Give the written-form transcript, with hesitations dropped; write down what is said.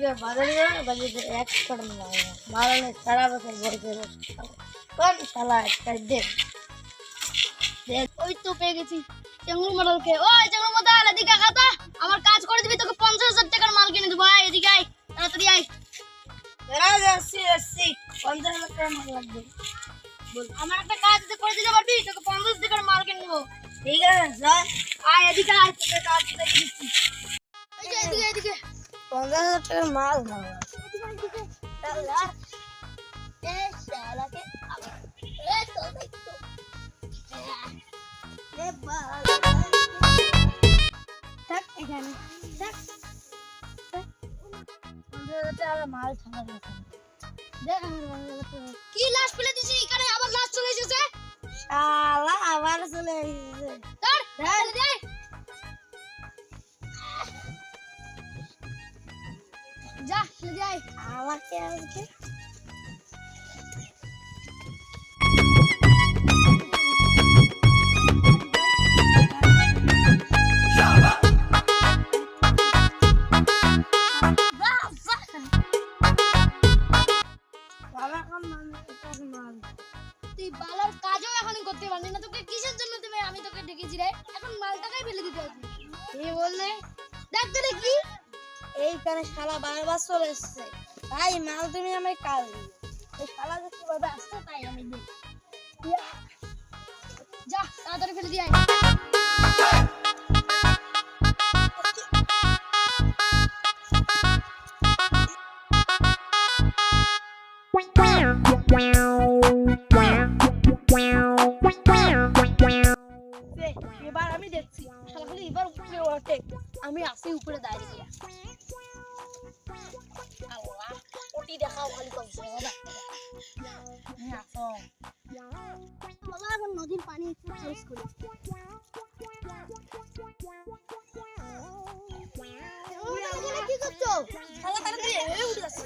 এদিকে বাজারে বাজারে এক করম না মারানে সারা বছর ভরে করে কোন শালা একটা দে দেখ ওই তো পেয়ে গেছি চেঙ্গু মডেলকে ওই চেঙ্গু মডেল এদিকে খাতা আমার কাজ করে দিবি তোকে 50,000 টাকার মাল কিনে দেব ভাই এদিকে আয় তাড়াতাড়ি আয় বেরা যাচ্ছি 50,000 টাকার মাল লাগবে বল আমার একটা কাজ করে দিতে পারবি তোকে 50 টাকার মাল কিনে দেব ঠিক আছে স্যার আয় এদিকে আয় তোকে কাজ করে দিচ্ছি এই যে এদিকে এদিকে 50,000 টাকার মাল না এদিকে চল यार এ শালাকে এ তো দেখো এ বাল থাক এখানে থাক 50,000 টাকার মাল ছাড়া গেছে দেখ কি লাশ ফেলে দিছি এখানে আবার লাশ চলে এসেছে শালা আবার চলে এসেছে ধর ধর দে যা যাই আমাকে আজকে তুই বালার কাজও এখনই করতে পারলি না তোকে কিসের জন্য তুমি আমি তোকে ডেকেছি রে এখন মালটাকেই ফেলে দিতে আসবি কি বললে দেখ তো দেখি এইখানে শালা বারবার চলে এসছে তাই মাল তুমি আমায় কাল দিই এই শালা যে কিভাবে আসছে তাই আমি দিই যা তাড়াতাড়ি ফেলে দিয়ে আয় এবার আমি দেখছি শালা খালি এবার উপরে ওঠে আমি আসি উপরে দাঁড়িয়ে আল্লাহ ওটি দেখাও খালি কমছে বাবা হ্যাঁ আসো বাবা এখন নদীর পানি একটু চেঞ্জ করি কি করছো শালা তাড়াতাড়ি উঠে যাচ্ছে